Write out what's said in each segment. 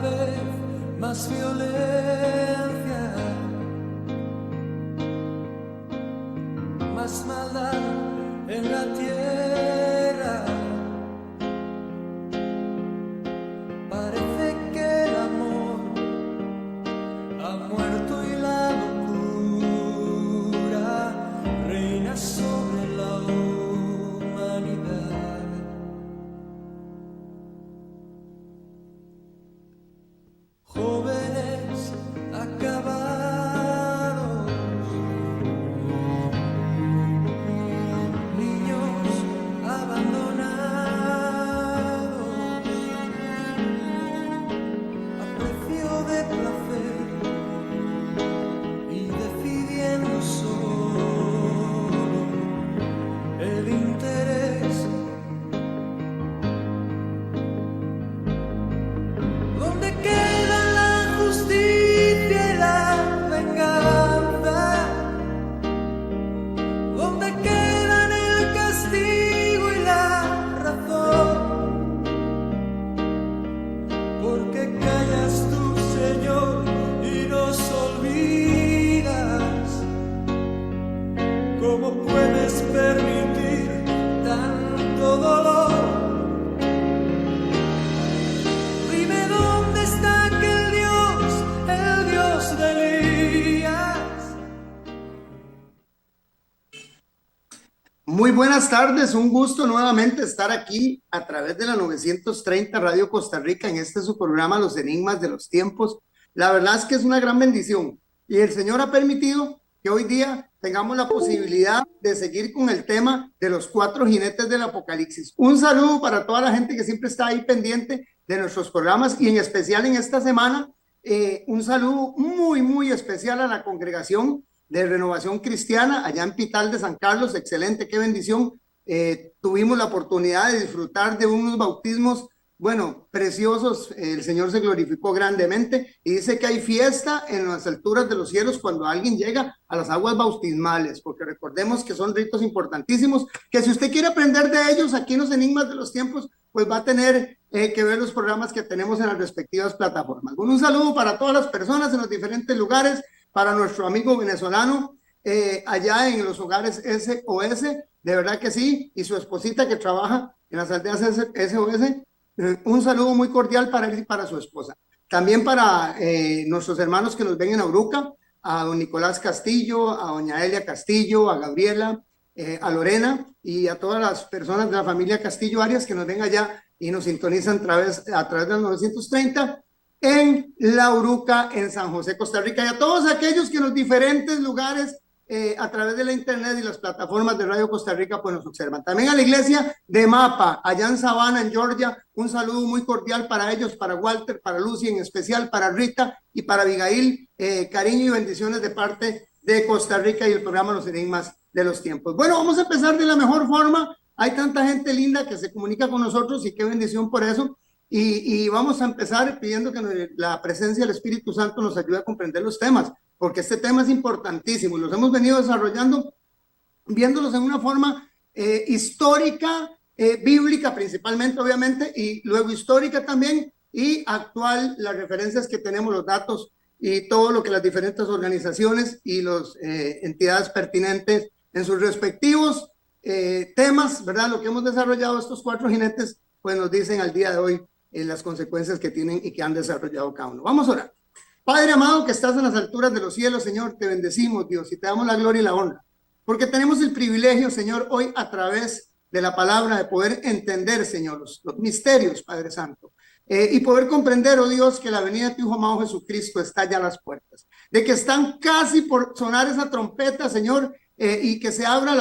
vez más violencia, más maldad en la tierra. Parece que el amor ha muerto y la locura reina sobre la humanidad. Jóvenes acabados, niños abandonados, a precio de placer y decidiendo solo el interés. ¿Dónde queda la justicia y la venganza? ¿Dónde quedan el castigo y la razón? ¿Por qué callas tú, Señor, y nos olvidas? ¿Cómo puedes permitir tanto dolor? Dime dónde está aquel Dios, el Dios de Elías. Muy buenas tardes, un gusto nuevamente estar aquí a través de la 930 Radio Costa Rica en este su programa Los Enigmas de los Tiempos. La verdad es que es una gran bendición y el Señor ha permitido que hoy día tengamos la posibilidad de seguir con el tema de los 4 jinetes del Apocalipsis. Un saludo para toda la gente que siempre está ahí pendiente de nuestros programas y en especial en esta semana, un saludo muy especial a la congregación de Renovación Cristiana allá en Pital de San Carlos. Excelente, qué bendición. Tuvimos la oportunidad de disfrutar de unos bautismos, bueno, preciosos. El Señor se glorificó grandemente y dice que hay fiesta en las alturas de los cielos cuando alguien llega a las aguas bautismales, porque recordemos que son ritos importantísimos, que si usted quiere aprender de ellos aquí en los Enigmas de los Tiempos, pues va a tener que ver los programas que tenemos en las respectivas plataformas. Bueno, un saludo para todas las personas en los diferentes lugares, para nuestro amigo venezolano allá en los hogares SOS, de verdad que sí, y su esposita que trabaja en las aldeas SOS, un saludo muy cordial para él y para su esposa. También para nuestros hermanos que nos ven en Auruca, a don Nicolás Castillo, a doña Elia Castillo, a Gabriela, a Lorena y a todas las personas de la familia Castillo Arias que nos ven allá y nos sintonizan a través de los 930 en La Uruca, en San José, Costa Rica, y a todos aquellos que en los diferentes lugares a través de la internet y las plataformas de Radio Costa Rica pues nos observan. También a la iglesia de Mapa, allá en Savannah, en Georgia, un saludo muy cordial para ellos, para Walter, para Lucy, en especial para Rita y para Abigail, cariño y bendiciones de parte de Costa Rica y el programa Los Enigmas de los Tiempos. Bueno, vamos a empezar de la mejor forma. Hay tanta gente linda que se comunica con nosotros y qué bendición por eso. Y vamos a empezar pidiendo que la presencia del Espíritu Santo nos ayude a comprender los temas, porque este tema es importantísimo y los hemos venido desarrollando, viéndolos en una forma histórica, bíblica principalmente, obviamente, y luego histórica también, y actual, las referencias que tenemos, los datos y todo lo que las diferentes organizaciones y las entidades pertinentes en sus respectivos temas, ¿verdad? Lo que hemos desarrollado estos 4 jinetes, pues nos dicen al día de hoy las consecuencias que tienen y que han desarrollado cada uno. Vamos a orar. Padre amado que estás en las alturas de los cielos, Señor, te bendecimos, Dios, y te damos la gloria y la honra, porque tenemos el privilegio, Señor, hoy a través de la palabra de poder entender, Señor, los misterios, Padre Santo, y poder comprender, oh Dios, que la venida de tu Hijo amado Jesucristo está ya a las puertas, de que están casi por sonar esa trompeta, Señor, y que se abran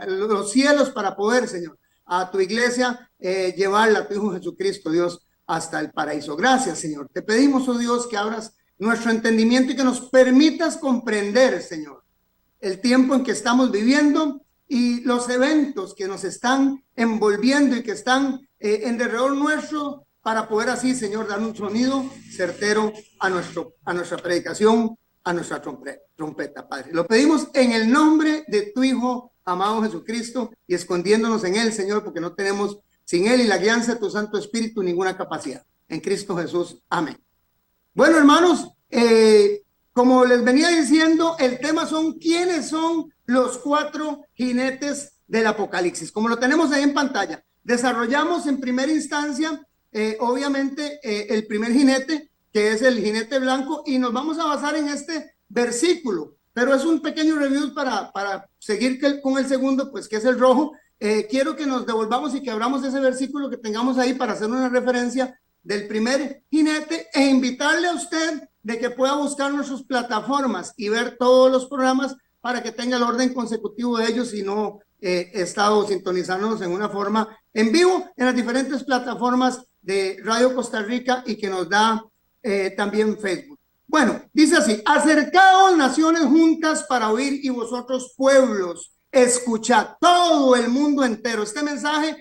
los cielos para poder, Señor, a tu iglesia, llevarla a tu Hijo Jesucristo, Dios, hasta el paraíso. Gracias, Señor. Te pedimos, oh Dios, que abras nuestro entendimiento y que nos permitas comprender, Señor, el tiempo en que estamos viviendo y los eventos que nos están envolviendo y que están en derredor nuestro, para poder así, Señor, dar un sonido certero a nuestra predicación, a nuestra trompeta, Padre. Lo pedimos en el nombre de tu Hijo amado Jesucristo y escondiéndonos en él, Señor, porque no tenemos sin él y la guianza de tu Santo Espíritu ninguna capacidad. En Cristo Jesús. Amén. Bueno, hermanos, como les venía diciendo, el tema son quiénes son los cuatro jinetes del Apocalipsis. Como lo tenemos ahí en pantalla, desarrollamos en primera instancia, obviamente, el primer jinete, que es el jinete blanco, y nos vamos a basar en este versículo, pero es un pequeño review para seguir con el segundo, pues que es el rojo. Quiero que nos devolvamos y que abramos ese versículo que tengamos ahí para hacer una referencia del primer jinete e invitarle a usted de que pueda buscar nuestras plataformas y ver todos los programas para que tenga el orden consecutivo de ellos y no estado sintonizándonos en una forma en vivo en las diferentes plataformas de Radio Costa Rica y que nos da también Facebook. Bueno, dice así: acercaos naciones juntas para oír y vosotros pueblos, escuchad, todo el mundo entero. Este mensaje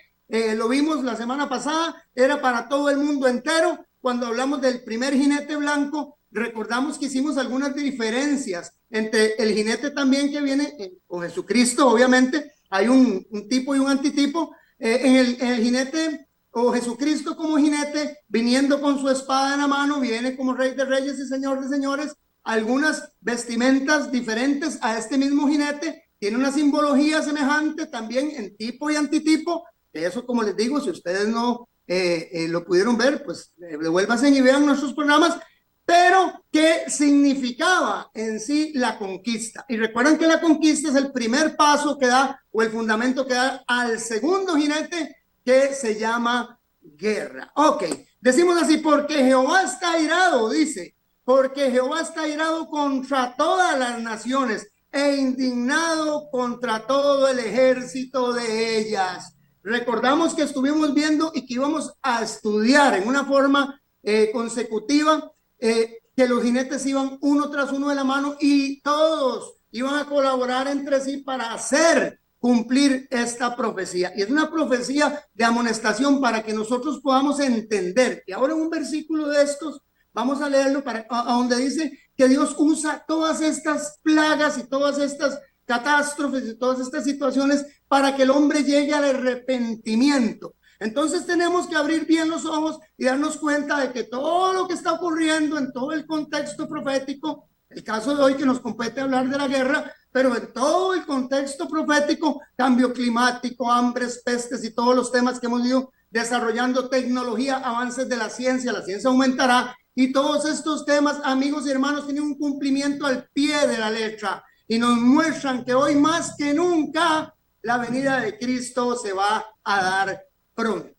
lo vimos la semana pasada, era para todo el mundo entero. Cuando hablamos del primer jinete blanco, recordamos que hicimos algunas diferencias entre el jinete también que viene con Jesucristo, obviamente, hay un tipo y un antitipo. En el jinete o Jesucristo como jinete, viniendo con su espada en la mano, viene como Rey de Reyes y Señor de Señores, algunas vestimentas diferentes a este mismo jinete, tiene una simbología semejante también en tipo y antitipo. Eso, como les digo, si ustedes no lo pudieron ver, pues devuélvanse y vean nuestros programas. Pero, ¿qué significaba en sí la conquista? Y recuerden que la conquista es el primer paso que da, o el fundamento que da al segundo jinete, que se llama guerra. Ok, decimos así: porque Jehová está airado, dice, porque Jehová está airado contra todas las naciones e indignado contra todo el ejército de ellas. Recordamos que estuvimos viendo y que íbamos a estudiar en una forma consecutiva, que los jinetes iban uno tras uno de la mano y todos iban a colaborar entre sí para hacer cumplir esta profecía. Y es una profecía de amonestación para que nosotros podamos entender. Y ahora en un versículo de estos, vamos a leerlo a donde dice que Dios usa todas estas plagas y todas estas catástrofes y todas estas situaciones para que el hombre llegue al arrepentimiento. Entonces tenemos que abrir bien los ojos y darnos cuenta de que todo lo que está ocurriendo en todo el contexto profético, el caso de hoy que nos compete hablar de la guerra, pero en todo el contexto profético, cambio climático, hambres, pestes y todos los temas que hemos ido desarrollando, tecnología, avances de la ciencia aumentará, y todos estos temas, amigos y hermanos, tienen un cumplimiento al pie de la letra y nos muestran que hoy más que nunca la venida de Cristo se va a dar pronto.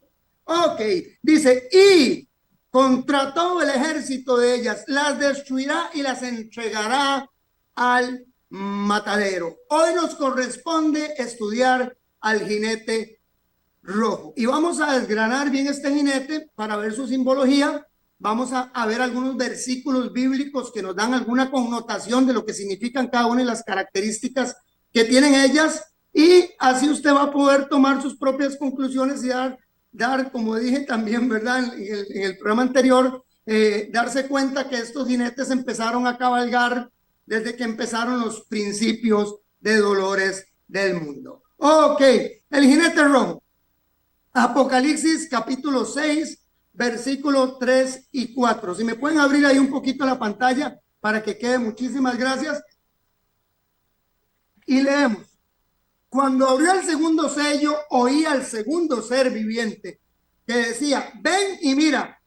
Ok, dice: y contra todo el ejército de ellas las destruirá y las entregará al matadero. Hoy nos corresponde estudiar al jinete rojo y vamos a desgranar bien este jinete para ver su simbología. Vamos a ver algunos versículos bíblicos que nos dan alguna connotación de lo que significan cada una de las características que tienen ellas, y así usted va a poder tomar sus propias conclusiones y dar como dije también, ¿verdad? En el programa anterior, darse cuenta que estos jinetes empezaron a cabalgar desde que empezaron los principios de dolores del mundo. Ok, el jinete rojo. Apocalipsis capítulo 6, versículos 3 y 4. Si me pueden abrir ahí un poquito la pantalla para que quede, muchísimas gracias. Y leemos: cuando abrió el segundo sello, oí al segundo ser viviente que decía: ven y mira.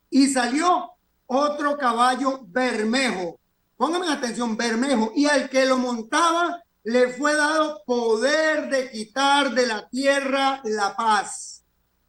Y salió otro caballo bermejo. Pónganme atención, bermejo. Y al que lo montaba le fue dado poder de quitar de la tierra la paz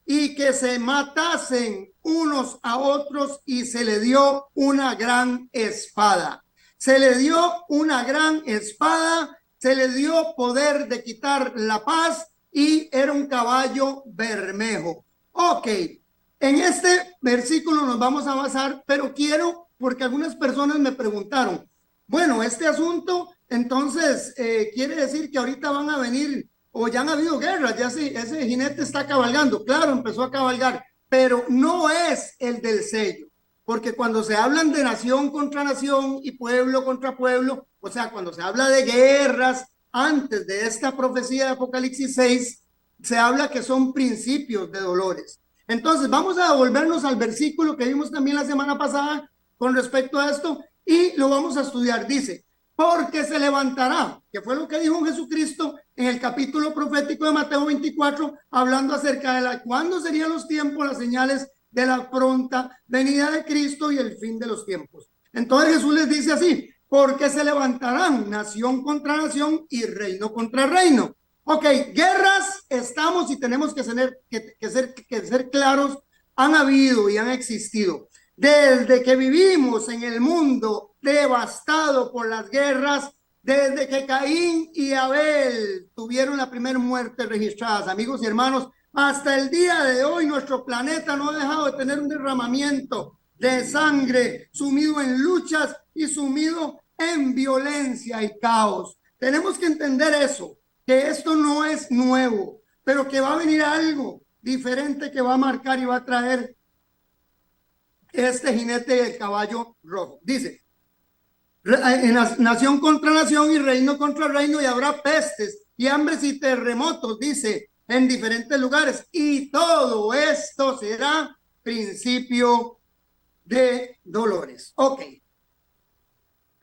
y que se matasen unos a otros, y se le dio una gran espada. Se le dio una gran espada, se le dio poder de quitar la paz y era un caballo bermejo. Ok, en este versículo nos vamos a basar, pero quiero, porque algunas personas me preguntaron, bueno, este asunto, entonces, quiere decir que ahorita van a venir, o ya han habido guerras, ya ese jinete está cabalgando. Claro, empezó a cabalgar, pero no es el del sello, porque cuando se hablan de nación contra nación y pueblo contra pueblo, o sea, cuando se habla de guerras, antes de esta profecía de Apocalipsis 6, se habla que son principios de dolores. Entonces, vamos a volvernos al versículo que vimos también la semana pasada, con respecto a esto y lo vamos a estudiar. Dice, porque se levantará, que fue lo que dijo Jesucristo en el capítulo profético de Mateo 24, hablando acerca de cuándo serían los tiempos, las señales de la pronta venida de Cristo y el fin de los tiempos. Entonces Jesús les dice así, porque se levantarán nación contra nación y reino contra reino. Ok, guerras estamos y tenemos que ser claros, han habido y han existido. Desde que vivimos en el mundo devastado por las guerras, desde que Caín y Abel tuvieron la primera muerte registradas, amigos y hermanos, hasta el día de hoy nuestro planeta no ha dejado de tener un derramamiento de sangre, sumido en luchas y sumido en violencia y caos. Tenemos que entender eso, que esto no es nuevo, pero que va a venir algo diferente que va a marcar y va a traer este jinete del caballo rojo. Dice, nación contra nación y reino contra reino, y habrá pestes y hambres y terremotos, dice, en diferentes lugares, y todo esto será principio de dolores. Ok.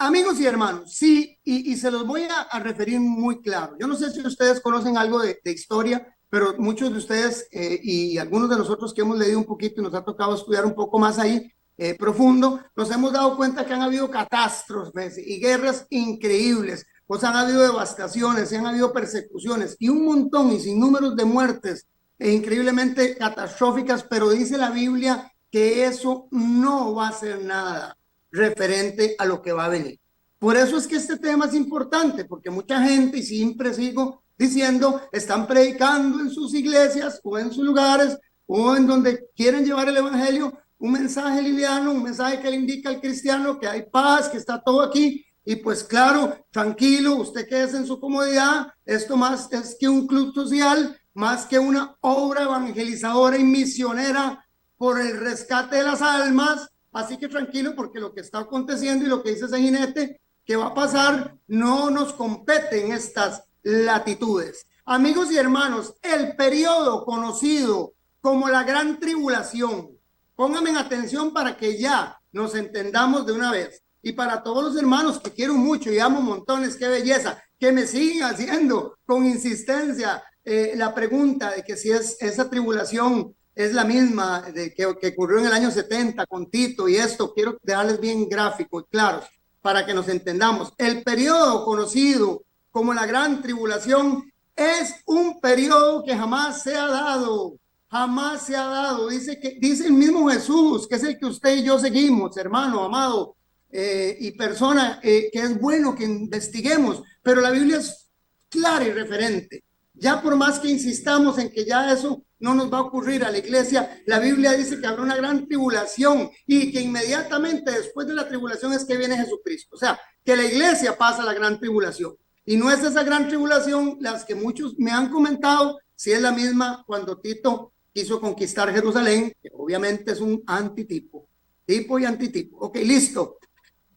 Amigos y hermanos, sí, y se los voy a referir muy claro. Yo no sé si ustedes conocen algo de historia, pero muchos de ustedes y algunos de nosotros que hemos leído un poquito y nos ha tocado estudiar un poco más ahí profundo, nos hemos dado cuenta que han habido catástrofes y guerras increíbles, pues han habido devastaciones, han habido persecuciones y un montón y sin números de muertes increíblemente catastróficas, pero dice la Biblia que eso no va a ser nada referente a lo que va a venir. Por eso es que este tema es importante, porque mucha gente, y siempre sigo diciendo, están predicando en sus iglesias o en sus lugares o en donde quieren llevar el evangelio, un mensaje liviano, un mensaje que le indica al cristiano que hay paz, que está todo aquí, y pues claro, tranquilo, usted quédese en su comodidad, esto más es que un club social, más que una obra evangelizadora y misionera por el rescate de las almas. Así que tranquilo, porque lo que está aconteciendo y lo que dice ese jinete que va a pasar no nos compete en estas latitudes. Amigos y hermanos, el periodo conocido como la Gran Tribulación, pónganme en atención para que ya nos entendamos de una vez. Y para todos los hermanos que quiero mucho y amo montones, qué belleza, que me siguen haciendo con insistencia la pregunta de que si es esa tribulación es la misma de que ocurrió en el año 70 con Tito y esto, quiero dejarles bien gráfico y claro para que nos entendamos. El periodo conocido como la Gran Tribulación es un periodo que jamás se ha dado, jamás se ha dado. Dice el mismo Jesús, que es el que usted y yo seguimos, hermano, amado, y persona, que es bueno que investiguemos, pero la Biblia es clara y referente. Ya por más que insistamos en que ya eso no nos va a ocurrir a la iglesia, la Biblia dice que habrá una gran tribulación y que inmediatamente después de la tribulación es que viene Jesucristo. O sea, que la iglesia pasa la gran tribulación. Y no es esa gran tribulación las que muchos me han comentado, si es la misma cuando Tito quiso conquistar Jerusalén, que obviamente es un antitipo, tipo y antitipo. Ok, listo.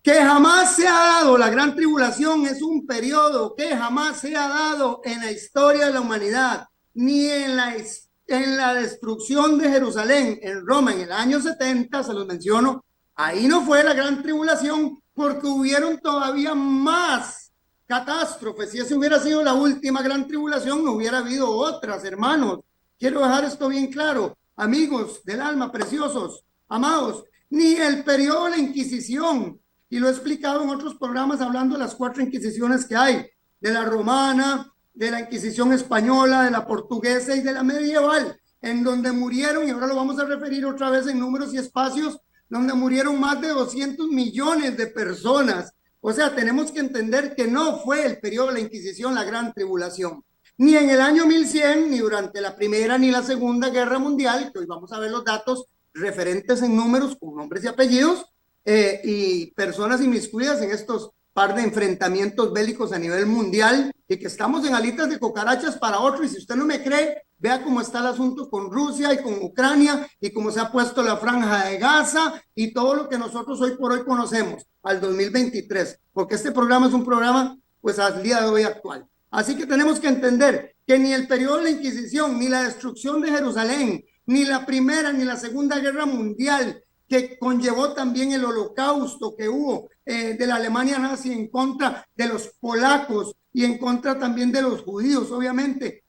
Que jamás se ha dado, la gran tribulación es un periodo que jamás se ha dado en la historia de la humanidad, ni en la destrucción de Jerusalén en Roma en el año 70, se los menciono, ahí no fue la gran tribulación porque hubieron todavía más catástrofes. Si esa hubiera sido la última gran tribulación, no hubiera habido otras, hermanos. Quiero dejar esto bien claro, amigos del alma, preciosos, amados, ni el periodo de la Inquisición, y lo he explicado en otros programas hablando de las 4 inquisiciones que hay, de la romana, de la Inquisición española, de la portuguesa y de la medieval, en donde murieron, y ahora lo vamos a referir otra vez en números y espacios, donde murieron más de 200 millones de personas. O sea, tenemos que entender que no fue el periodo de la Inquisición la gran tribulación, ni en el año 1100, ni durante la Primera ni la Segunda Guerra Mundial, que hoy vamos a ver los datos referentes en números con nombres y apellidos, y personas inmiscuidas en estos par de enfrentamientos bélicos a nivel mundial y que estamos en alitas de cucarachas para otro. Y si usted no me cree, vea cómo está el asunto con Rusia y con Ucrania y cómo se ha puesto la franja de Gaza y todo lo que nosotros hoy por hoy conocemos al 2023, porque este programa es un programa pues al día de hoy actual. Así que tenemos que entender que ni el periodo de la Inquisición, ni la destrucción de Jerusalén, ni la Primera ni la Segunda Guerra Mundial, que conllevó también el holocausto que hubo de la Alemania nazi en contra de los polacos y en contra también de los judíos, obviamente,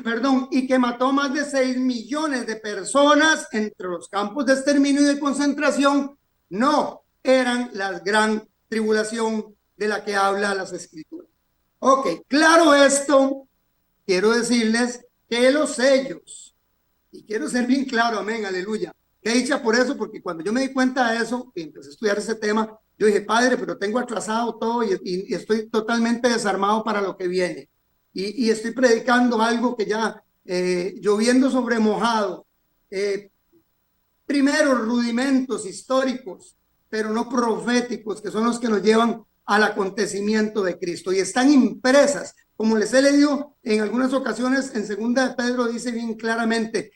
perdón, y que mató más de 6 millones de personas entre los campos de exterminio y de concentración, no eran la gran tribulación de la que habla las escrituras. Ok, claro esto, quiero decirles que los sellos, y quiero ser bien claro, amén, aleluya, que dicha por eso, porque cuando yo me di cuenta de eso, y empecé a estudiar ese tema, yo dije, Padre, pero tengo atrasado todo y estoy totalmente desarmado para lo que viene. Y estoy predicando algo que ya, lloviendo sobre mojado, primero rudimentos históricos, pero no proféticos, que son los que nos llevan al acontecimiento de Cristo. Y están impresas, como les he leído en algunas ocasiones, en segunda de Pedro dice bien claramente,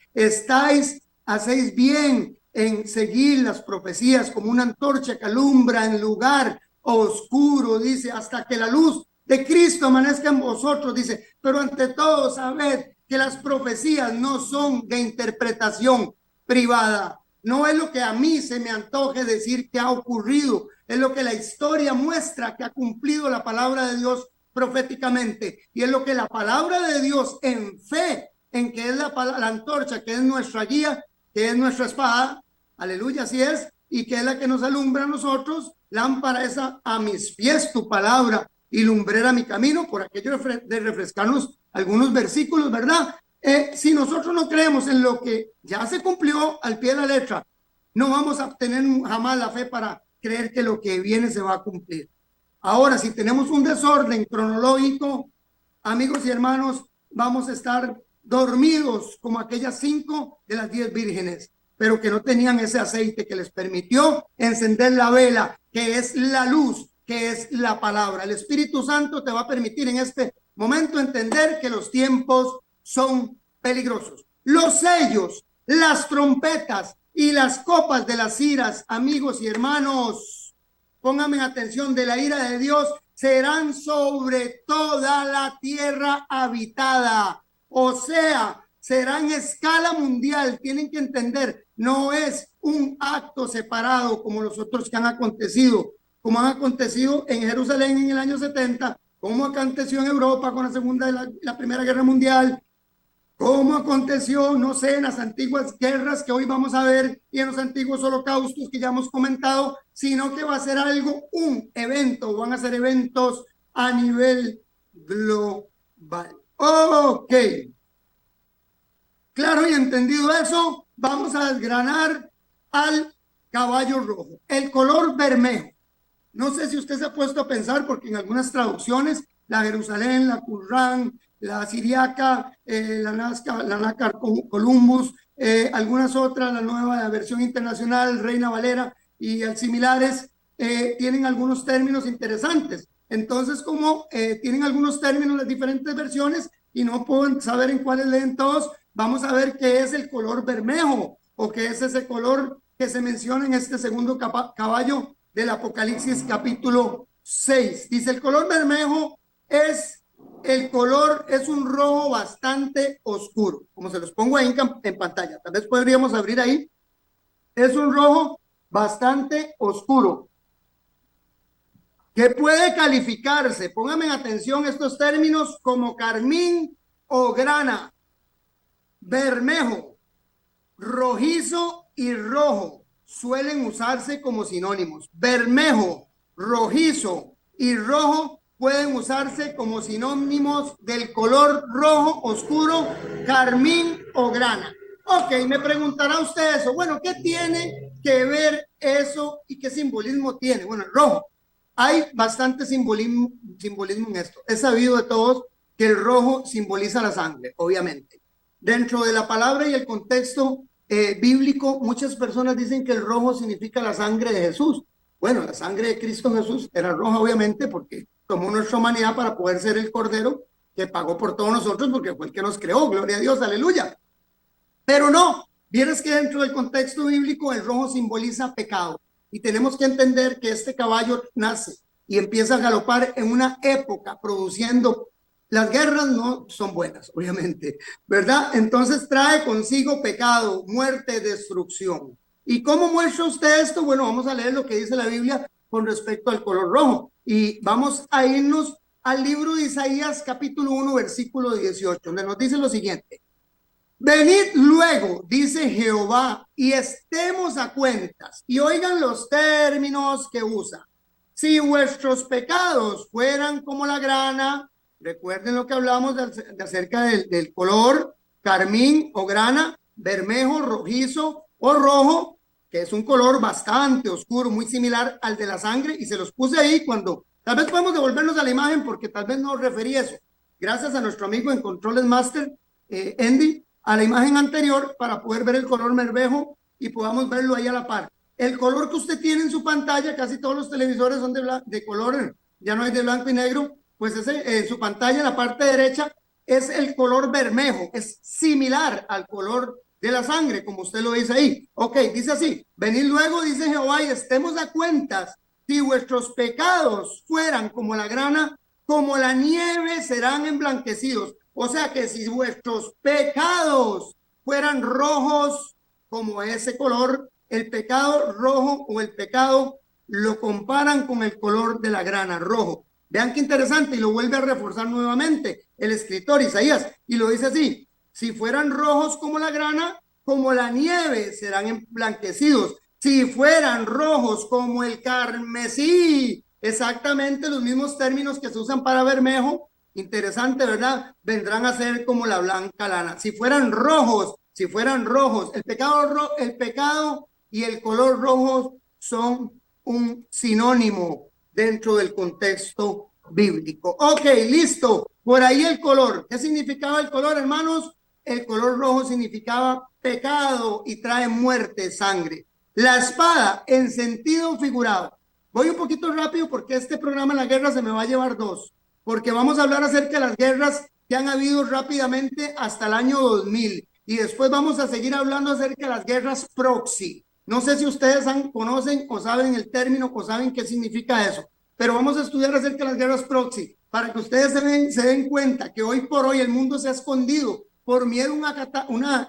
hacéis bien en seguir las profecías como una antorcha que alumbra en lugar oscuro, dice, hasta que la luz de Cristo amanezca en vosotros, dice, pero ante todo sabed que las profecías no son de interpretación privada. No es lo que a mí se me antoje decir que ha ocurrido, es lo que la historia muestra que ha cumplido la palabra de Dios proféticamente, y es lo que la palabra de Dios en fe, en que es la antorcha, que es nuestra guía, que es nuestra espada, aleluya, así es, y que es la que nos alumbra a nosotros, lámpara esa a mis pies tu palabra y lumbrera mi camino, por aquello de refrescarnos algunos versículos, ¿verdad? Si nosotros no creemos en lo que ya se cumplió al pie de la letra, no vamos a tener jamás la fe para creer que lo que viene se va a cumplir. Ahora, si tenemos un desorden cronológico, amigos y hermanos, vamos a estar dormidos como aquellas 5 de las 10 vírgenes, pero que no tenían ese aceite que les permitió encender la vela, que es la luz, que es la palabra. El Espíritu Santo te va a permitir en este momento entender que los tiempos son peligrosos. Los sellos, las trompetas y las copas de las iras, amigos y hermanos, pónganme atención, de la ira de Dios serán sobre toda la tierra habitada. O sea, será en escala mundial. Tienen que entender, no es un acto separado como los otros que han acontecido, como han acontecido en Jerusalén en el año 70, como aconteció en Europa con la Segunda y la Primera Guerra Mundial, como aconteció, no sé, en las antiguas guerras que hoy vamos a ver y en los antiguos holocaustos que ya hemos comentado, sino que va a ser algo, un evento, van a ser eventos a nivel global. Ok, claro y entendido eso, vamos a desgranar al caballo rojo, el color bermejo. No sé si usted se ha puesto a pensar, porque en algunas traducciones, la Jerusalén, la Qur'an, la Siriaca, la Nácar Columbus, algunas otras, la nueva versión internacional, Reina Valera y similares, tienen algunos términos interesantes. Entonces, como tienen algunos términos las diferentes versiones y no pueden saber en cuáles leen todos, vamos a ver qué es el color bermejo o qué es ese color que se menciona en este segundo caballo del Apocalipsis capítulo 6. Dice, el color bermejo es un rojo bastante oscuro, como se los pongo ahí en pantalla, tal vez podríamos abrir ahí. Es un rojo bastante oscuro que puede calificarse, pónganme atención estos términos, como carmín o grana, bermejo, rojizo y rojo suelen usarse como sinónimos. Bermejo, rojizo y rojo pueden usarse como sinónimos del color rojo oscuro, carmín o grana. Ok, me preguntará usted eso. Bueno, ¿qué tiene que ver eso y qué simbolismo tiene? Bueno, el rojo. Hay bastante simbolismo en esto. Es sabido de todos que el rojo simboliza la sangre, obviamente. Dentro de la palabra y el contexto bíblico, muchas personas dicen que el rojo significa la sangre de Jesús. Bueno, la sangre de Cristo Jesús era roja, obviamente, porque tomó nuestra humanidad para poder ser el Cordero que pagó por todos nosotros, porque fue el que nos creó, gloria a Dios, aleluya. Pero no, vieres que dentro del contexto bíblico el rojo simboliza pecado, y tenemos que entender que este caballo nace y empieza a galopar en una época produciendo. Las guerras no son buenas, obviamente, ¿verdad? Entonces trae consigo pecado, muerte, destrucción. ¿Y cómo muestra usted esto? Bueno, vamos a leer lo que dice la Biblia con respecto al color rojo. Y vamos a irnos al libro de Isaías, capítulo 1, versículo 18, donde nos dice lo siguiente. Venid luego, dice Jehová, y estemos a cuentas. Y oigan los términos que usa. Si vuestros pecados fueran como la grana, recuerden lo que hablamos de acerca del color carmín o grana, bermejo, rojizo o rojo, que es un color bastante oscuro, muy similar al de la sangre, y se los puse ahí cuando, tal vez podemos devolvernos a la imagen porque tal vez no referí eso. Gracias a nuestro amigo en Controles Master, Andy, a la imagen anterior para poder ver el color bermejo y podamos verlo ahí a la par. El color que usted tiene en su pantalla, casi todos los televisores son de color, ya no es de blanco y negro, pues ese, en su pantalla en la parte derecha es el color bermejo, es similar al color de la sangre, como usted lo dice ahí. Ok, dice así, venid luego, dice Jehová, y estemos a cuentas, si vuestros pecados fueran como la grana, como la nieve serán emblanquecidos. O sea que si vuestros pecados fueran rojos como ese color, el pecado rojo o el pecado lo comparan con el color de la grana, rojo. Vean qué interesante, y lo vuelve a reforzar nuevamente el escritor Isaías, y lo dice así, si fueran rojos como la grana, como la nieve serán emblanquecidos. Si fueran rojos como el carmesí, exactamente los mismos términos que se usan para bermejo, interesante, ¿verdad? Vendrán a ser como la blanca lana. Si fueran rojos, el pecado y el color rojo son un sinónimo dentro del contexto bíblico. Ok, listo. Por ahí el color. ¿Qué significaba el color, hermanos? El color rojo significaba pecado y trae muerte, sangre. La espada en sentido figurado. Voy un poquito rápido porque este programa en la guerra se me va a llevar dos, porque vamos a hablar acerca de las guerras que han habido rápidamente hasta el año 2000 y después vamos a seguir hablando acerca de las guerras proxy. No sé si ustedes conocen o saben el término o saben qué significa eso, pero vamos a estudiar acerca de las guerras proxy para que ustedes se den cuenta que hoy por hoy el mundo se ha escondido por miedo a una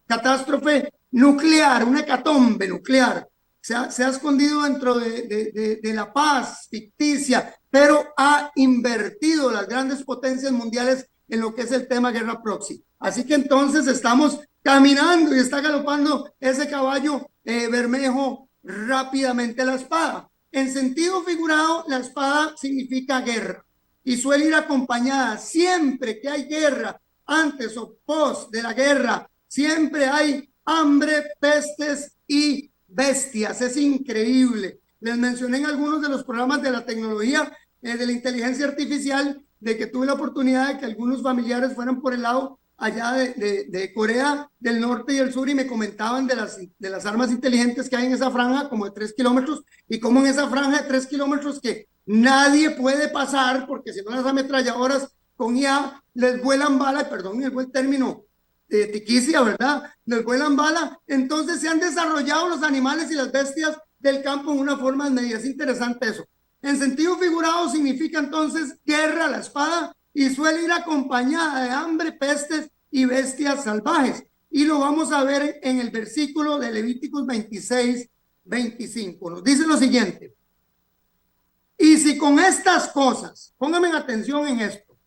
catástrofe nuclear, una hecatombe nuclear. Se ha escondido dentro de la paz ficticia, pero ha invertido las grandes potencias mundiales en lo que es el tema guerra proxy. Así que entonces estamos caminando y está galopando ese caballo bermejo rápidamente la espada. En sentido figurado, la espada significa guerra y suele ir acompañada siempre que hay guerra, antes o post de la guerra, siempre hay hambre, pestes y bestias. Es increíble. Les mencioné en algunos de los programas de la tecnología, de la inteligencia artificial, de que tuve la oportunidad de que algunos familiares fueran por el lado allá de Corea del Norte y el Sur y me comentaban de las armas inteligentes que hay en esa franja como de 3 kilómetros y como en esa franja de 3 kilómetros que nadie puede pasar porque si no las ametralladoras con IA les vuelan bala, perdón el buen término, tiquicia, ¿verdad? Les vuelan bala. Entonces se han desarrollado los animales y las bestias del campo en una forma de medida. Es interesante eso. En sentido figurado significa entonces guerra, la espada, y suele ir acompañada de hambre, pestes y bestias salvajes. Y lo vamos a ver en el versículo de Levíticos 26, 25. Nos dice lo siguiente. Y si con estas cosas, pónganme atención en esto,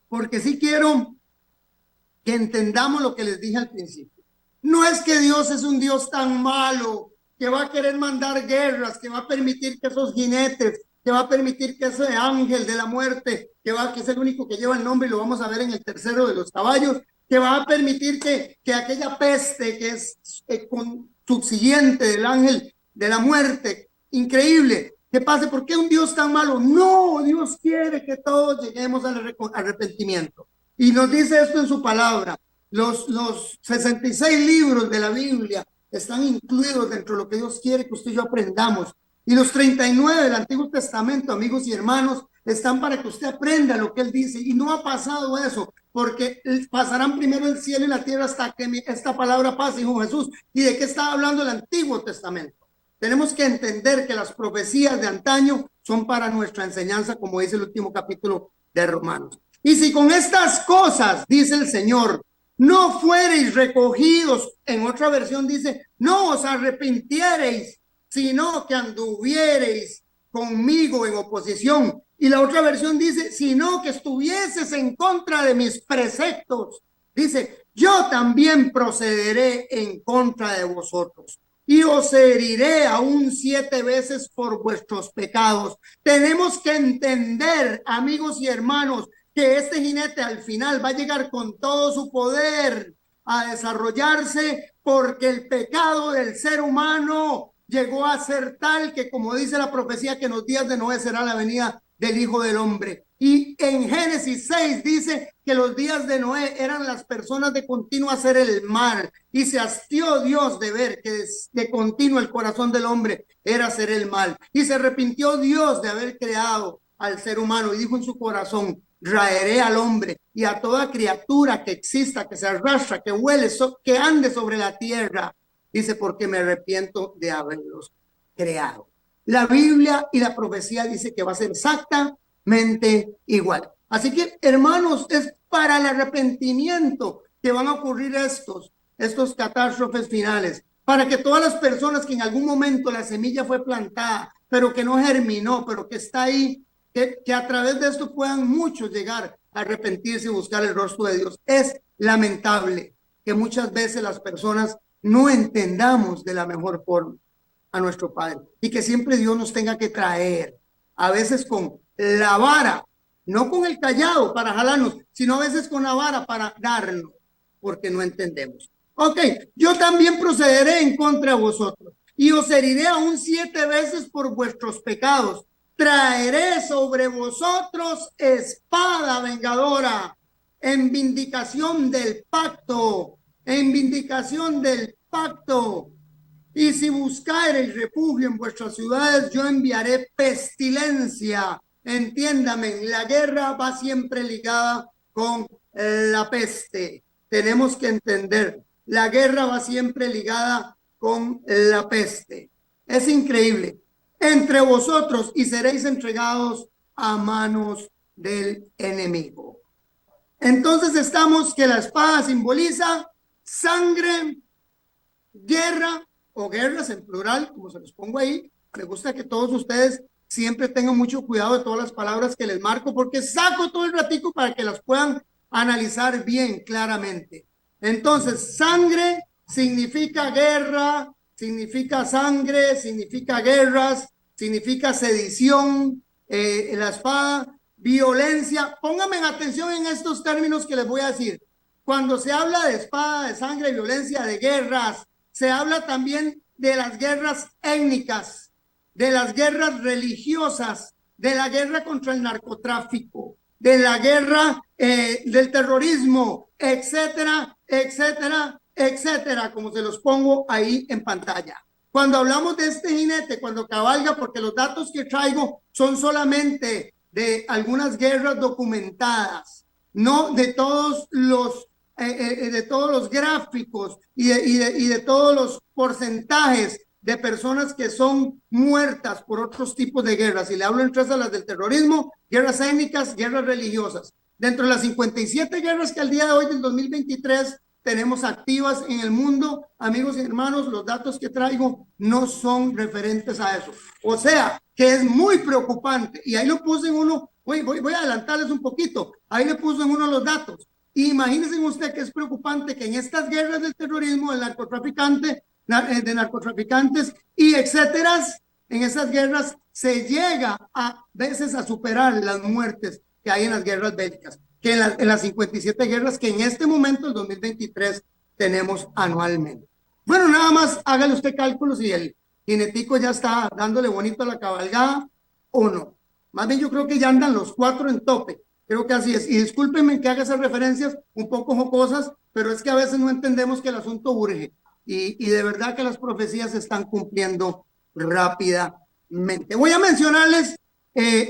porque sí quiero que entendamos lo que les dije al principio. No es que Dios es un Dios tan malo que va a querer mandar guerras, que va a permitir que esos jinetes, que va a permitir que ese ángel de la muerte, que es el único que lleva el nombre y lo vamos a ver en el tercero de los caballos, que va a permitir que aquella peste que es subsiguiente del ángel de la muerte, increíble, que pase. ¿Por qué un Dios tan malo? No, Dios quiere que todos lleguemos al arrepentimiento. Y nos dice esto en su palabra. Los 66 libros de la Biblia están incluidos dentro de lo que Dios quiere que usted y yo aprendamos. Y los 39 del Antiguo Testamento, amigos y hermanos, están para que usted aprenda lo que Él dice. Y no ha pasado eso, porque pasarán primero el cielo y la tierra hasta que esta palabra pase, dijo Jesús. ¿Y de qué estaba hablando el Antiguo Testamento? Tenemos que entender que las profecías de antaño son para nuestra enseñanza, como dice el último capítulo de Romanos. Y si con estas cosas, dice el Señor, no fuereis recogidos. En otra versión dice, no os arrepintiereis, sino que anduviereis conmigo en oposición. Y la otra versión dice, sino que estuvieses en contra de mis preceptos. Dice, yo también procederé en contra de vosotros y os heriré aún 7 veces por vuestros pecados. Tenemos que entender, amigos y hermanos, que este jinete al final va a llegar con todo su poder a desarrollarse, porque el pecado del ser humano llegó a ser tal que, como dice la profecía, que en los días de Noé será la venida del Hijo del Hombre. Y en Génesis 6 dice que los días de Noé eran las personas de continuo hacer el mal, y se hastió Dios de ver que de continuo el corazón del hombre era hacer el mal, y se arrepintió Dios de haber creado al ser humano y dijo en su corazón, raeré al hombre y a toda criatura que exista, que se arrastra, que huele, que ande sobre la tierra. Dice, porque me arrepiento de haberlos creado. La Biblia y la profecía dice que va a ser exactamente igual. Así que, hermanos, es para el arrepentimiento que van a ocurrir estos catástrofes finales, para que todas las personas que en algún momento la semilla fue plantada, pero que no germinó, pero que está ahí, que a través de esto puedan muchos llegar a arrepentirse y buscar el rostro de Dios. Es lamentable que muchas veces las personas no entendamos de la mejor forma a nuestro Padre y que siempre Dios nos tenga que traer, a veces con la vara, no con el callado para jalarnos, sino a veces con la vara para darnos, porque no entendemos. Ok, yo también procederé en contra de vosotros y os heriré aún 7 veces por vuestros pecados. Traeré sobre vosotros espada vengadora en vindicación del pacto, en vindicación del pacto. Y si buscareis refugio en vuestras ciudades, yo enviaré pestilencia. Entiéndame, la guerra va siempre ligada con la peste. Tenemos que entender, la guerra va siempre ligada con la peste. Es increíble. Entre vosotros y seréis entregados a manos del enemigo. Entonces estamos que la espada simboliza sangre, guerra o guerras en plural, como se los pongo ahí. Me gusta que todos ustedes siempre tengan mucho cuidado de todas las palabras que les marco, porque saco todo el ratico para que las puedan analizar bien claramente. Entonces, sangre significa guerra, significa sangre, significa guerras, significa sedición, la espada, violencia. Pónganme atención en estos términos que les voy a decir. Cuando se habla de espada, de sangre, de violencia, de guerras, se habla también de las guerras étnicas, de las guerras religiosas, de la guerra contra el narcotráfico, de la guerra del terrorismo, etcétera, etcétera, etcétera, como se los pongo ahí en pantalla. Cuando hablamos de este jinete, cuando cabalga, porque los datos que traigo son solamente de algunas guerras documentadas, no de todos los gráficos y de todos los porcentajes de personas que son muertas por otros tipos de guerras. Y le hablo entre esas las del terrorismo, guerras étnicas, guerras religiosas. Dentro de las 57 guerras que al día de hoy del 2023 tenemos activas en el mundo, amigos y hermanos, los datos que traigo no son referentes a eso. O sea, que es muy preocupante. Y ahí lo puse en uno, voy a adelantarles un poquito, ahí le puse en uno los datos. Imagínense usted que es preocupante que en estas guerras del terrorismo, del narcotraficante, de narcotraficantes y etcétera, en esas guerras se llega a veces a superar las muertes que hay en las guerras bélicas, que en las 57 guerras que en este momento, el 2023, tenemos anualmente. Bueno, nada más hágale usted cálculos si el jinetico ya está dándole bonito a la cabalgada o no. Más bien yo creo que ya andan los 4 en tope. Creo que así es. Y discúlpenme que haga esas referencias un poco jocosas, pero es que a veces no entendemos que el asunto urge. Y de verdad que las profecías se están cumpliendo rápidamente. Voy a mencionarles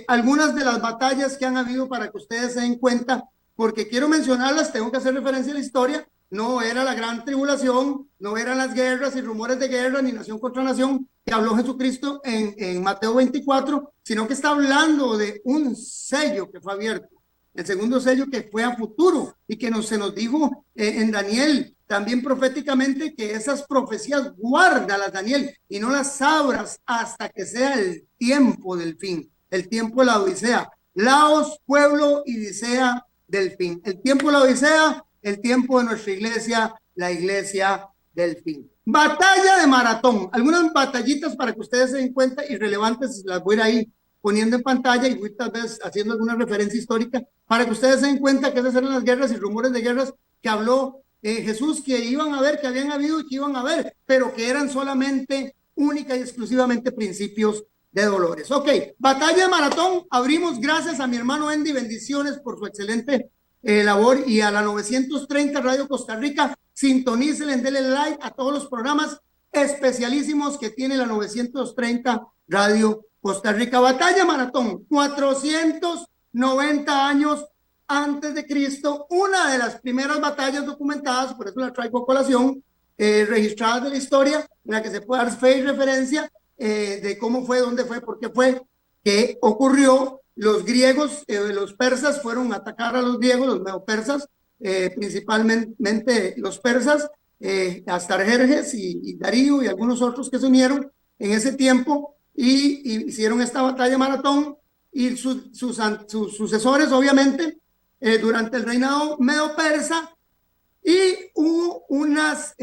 algunas de las batallas que han habido para que ustedes se den cuenta, porque quiero mencionarlas, tengo que hacer referencia a la historia. No era la gran tribulación, no eran las guerras y rumores de guerra, ni nación contra nación, que habló Jesucristo en Mateo 24, sino que está hablando de un sello que fue abierto. el segundo sello que fue a futuro y que se nos dijo en Daniel también proféticamente que esas profecías guárdalas, Daniel, y no las abras hasta que sea el tiempo del fin, el tiempo de la Odisea. Laos, pueblo y Odisea del fin. El tiempo de la Odisea, el tiempo de nuestra iglesia, la iglesia del fin. Batalla de Maratón. Algunas batallitas para que ustedes se den cuenta irrelevantes, las voy a ir ahí poniendo en pantalla y voy tal vez haciendo alguna referencia histórica para que ustedes se den cuenta que esas eran las guerras y rumores de guerras que habló Jesús, que iban a haber, que habían habido y que iban a haber, pero que eran solamente, única y exclusivamente principios de dolores. Ok, batalla de Maratón, abrimos gracias a mi hermano Andy, bendiciones por su excelente labor y a la 930 Radio Costa Rica, sintonícenle, denle like a todos los programas especialísimos que tiene la 930 Radio Costa Rica. Batalla Maratón, 490 años antes de Cristo, una de las primeras batallas documentadas, por eso la traigo a colación, registradas de la historia, en la que se puede dar fe y referencia de cómo fue, dónde fue, por qué fue, qué ocurrió. Los griegos, los persas fueron a atacar a los griegos, los medopersas, principalmente los persas, Astarjerjes y Darío y algunos otros que se unieron en ese tiempo y hicieron esta batalla Maratón y sus sucesores, obviamente, durante el reinado medo-persa, y hubo unas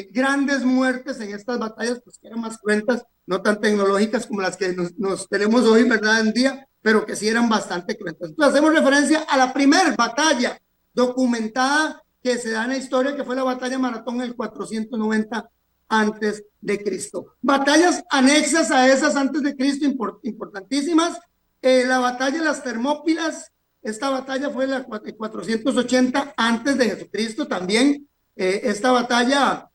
grandes muertes en estas batallas, pues que eran más cruentas, no tan tecnológicas como las que nos tenemos hoy, ¿verdad? En día, pero que sí eran bastante cruentas. Entonces hacemos referencia a la primera batalla documentada que se da en la historia, que fue la batalla Maratón en el 490 antes de Cristo. Batallas anexas a esas antes de Cristo, importantísimas. La batalla de las Termópilas, esta batalla fue en la 480 antes de Jesucristo también. Esta batalla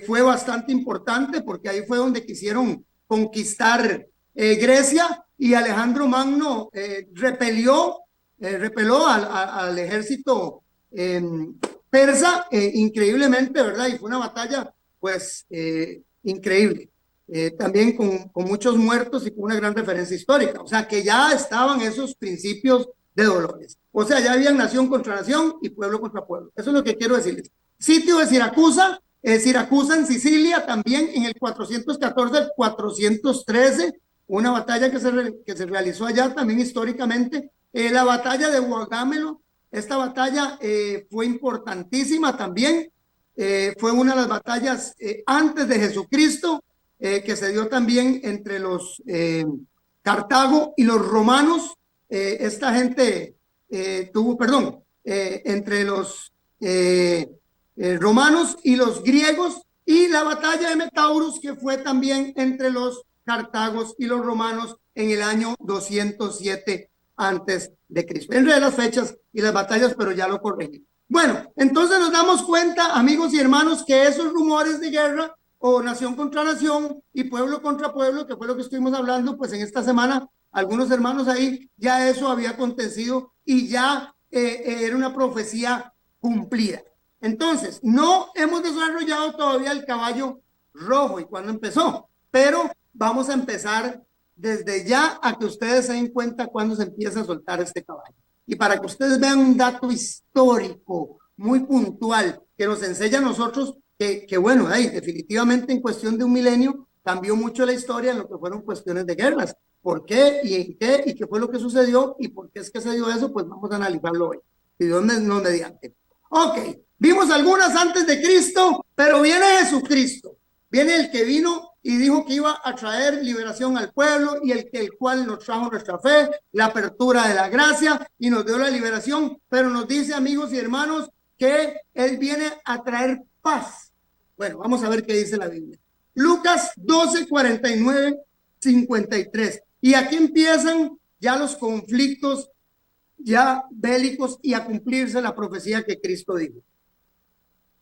fue bastante importante porque ahí fue donde quisieron conquistar Grecia y Alejandro Magno repeló al ejército persa increíblemente, ¿verdad? Y fue una batalla pues increíble. También con muchos muertos y con una gran referencia histórica. O sea, que ya estaban esos principios de dolores. O sea, ya habían nación contra nación y pueblo contra pueblo. Eso es lo que quiero decirles. Sitio de Siracusa, Siracusa en Sicilia, también en el 414, 413, una batalla que se realizó allá también históricamente. La batalla de Guagamelo, esta batalla fue importantísima también. Fue una de las batallas antes de Jesucristo, que se dio también entre los Cartago y los romanos. Esta gente entre los romanos y los griegos, y la batalla de Metaurus, que fue también entre los cartagos y los romanos en el año 207 antes de Cristo. Entre las fechas y las batallas, pero ya lo corregí. Bueno, entonces nos damos cuenta, amigos y hermanos, que esos rumores de guerra o nación contra nación y pueblo contra pueblo, que fue lo que estuvimos hablando, pues en esta semana, algunos hermanos ahí, ya eso había acontecido y ya era una profecía cumplida. Entonces, no hemos desarrollado todavía el caballo rojo y cuándo empezó, pero vamos a empezar desde ya a que ustedes se den cuenta cuándo se empieza a soltar este caballo. Y para que ustedes vean un dato histórico muy puntual que nos enseña a nosotros que bueno, definitivamente en cuestión de un milenio cambió mucho la historia en lo que fueron cuestiones de guerras. ¿Por qué y en qué y qué fue lo que sucedió y por qué es que se dio eso? Pues vamos a analizarlo hoy. Y dónde no mediante. Ok, vimos algunas antes de Cristo, pero viene Jesucristo. Viene el que vino y dijo que iba a traer liberación al pueblo y el cual nos trajo nuestra fe, la apertura de la gracia y nos dio la liberación, pero nos dice, amigos y hermanos, que Él viene a traer paz. Bueno, vamos a ver qué dice la Biblia. Lucas 12, 49, 53. Y aquí empiezan ya los conflictos ya bélicos y a cumplirse la profecía que Cristo dijo.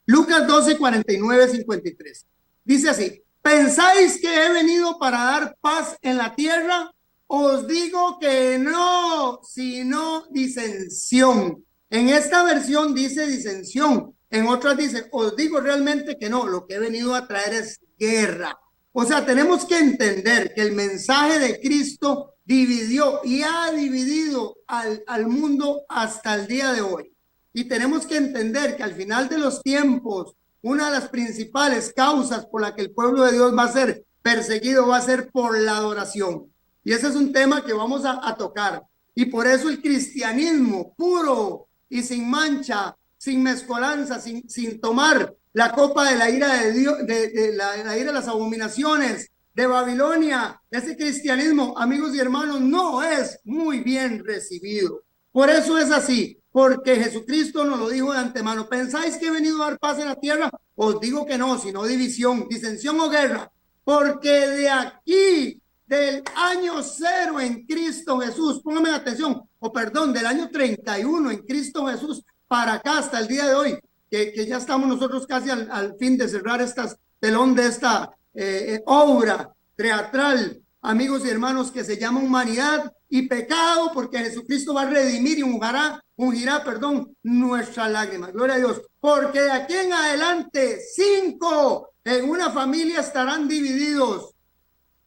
Lucas 12, 49, 53. Dice así: ¿pensáis que he venido para dar paz en la tierra? Os digo que no, sino disensión. En esta versión dice disensión, en otras dice, os digo realmente que no, lo que he venido a traer es guerra. O sea, tenemos que entender que el mensaje de Cristo dividió y ha dividido al mundo hasta el día de hoy. Y tenemos que entender que al final de los tiempos, una de las principales causas por la que el pueblo de Dios va a ser perseguido va a ser por la adoración. Y ese es un tema que vamos a tocar. Y por eso el cristianismo puro y sin mancha, sin mezcolanza, sin tomar la copa de la ira de Dios, de la ira de las abominaciones de Babilonia, ese cristianismo, amigos y hermanos, no es muy bien recibido. Por eso es así, porque Jesucristo nos lo dijo de antemano. ¿Pensáis que he venido a dar paz en la tierra? Os digo que no, sino división, disensión o guerra. Porque de aquí, del año 0 en Cristo Jesús, póngame atención, o perdón, del año 31 en Cristo Jesús, para acá hasta el día de hoy, que ya estamos nosotros casi al fin de cerrar estas telón de esta obra teatral, amigos y hermanos, que se llama humanidad y pecado, porque Jesucristo va a redimir y ungirá, nuestras lágrimas. Gloria a Dios. Porque de aquí en adelante, 5 en una familia estarán divididos.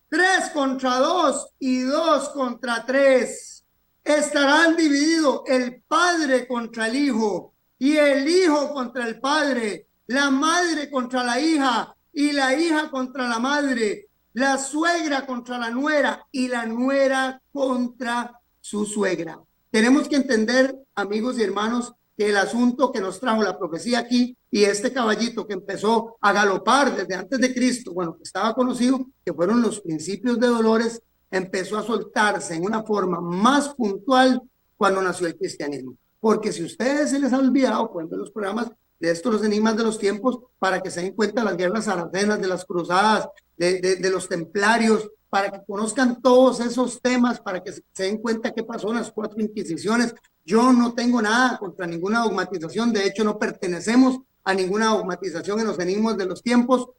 3 contra 2 y 2 contra 3. Estarán divididos el padre contra el hijo y el hijo contra el padre, la madre contra la hija y la hija contra la madre, la suegra contra la nuera y la nuera contra su suegra. Tenemos que entender, amigos y hermanos, que el asunto que nos trajo la profecía aquí y este caballito que empezó a galopar desde antes de Cristo, bueno, que estaba conocido, que fueron los principios de dolores, empezó a soltarse en una forma más puntual cuando nació el cristianismo. Porque si ustedes se les ha olvidado, pueden ver los programas de estos, los enigmas de los tiempos, para que se den cuenta de las guerras saracenas, de las cruzadas, de los templarios, para que conozcan todos esos temas, para que se den cuenta qué pasó en las 4 inquisiciones. Yo no tengo nada contra ninguna dogmatización, de hecho no pertenecemos a ninguna dogmatización en los enigmas de los tiempos,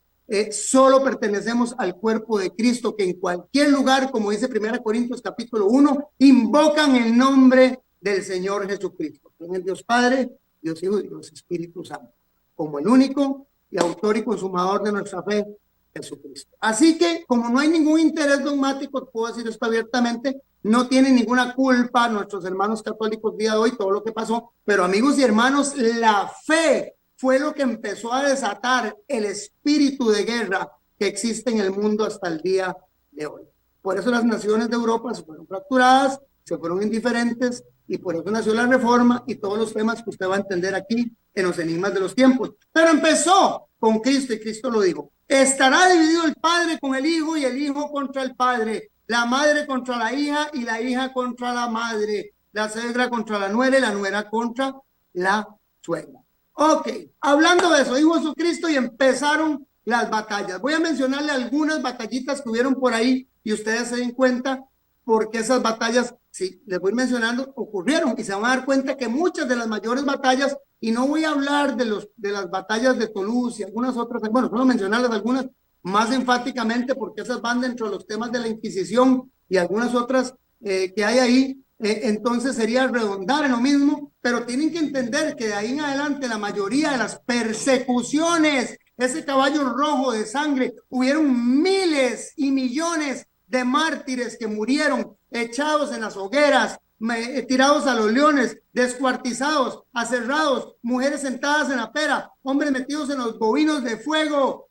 solo pertenecemos al cuerpo de Cristo, que en cualquier lugar, como dice 1 Corintios capítulo 1, invocan el nombre del Señor Jesucristo. En el Dios Padre, Dios Hijo y Dios Espíritu Santo, como el único y autor y consumador de nuestra fe, Jesucristo. Así que, como no hay ningún interés dogmático, puedo decir esto abiertamente, no tienen ninguna culpa nuestros hermanos católicos día de hoy, todo lo que pasó, pero amigos y hermanos, la fe fue lo que empezó a desatar el espíritu de guerra que existe en el mundo hasta el día de hoy. Por eso las naciones de Europa se fueron fracturadas, se fueron indiferentes, y por eso nació la reforma y todos los temas que usted va a entender aquí en los enigmas de los tiempos. Pero empezó con Cristo y Cristo lo dijo. Estará dividido el padre con el hijo y el hijo contra el padre, la madre contra la hija y la hija contra la madre, la suegra contra la nuera y la nuera contra la suegra. Ok, hablando de eso, dijo Jesucristo y empezaron las batallas. Voy a mencionarle algunas batallitas que hubieron por ahí y ustedes se den cuenta porque esas batallas, sí, les voy mencionando, ocurrieron y se van a dar cuenta que muchas de las mayores batallas, y no voy a hablar de las batallas de Toulouse y algunas otras, bueno, solo mencionarles algunas más enfáticamente porque esas van dentro de los temas de la Inquisición y algunas otras que hay ahí, entonces sería redondar en lo mismo, pero tienen que entender que de ahí en adelante la mayoría de las persecuciones, ese caballo rojo de sangre, hubieron miles y millones de mártires que murieron echados en las hogueras, tirados a los leones, descuartizados, aserrados, mujeres sentadas en la pera, hombres metidos en los bovinos de fuego,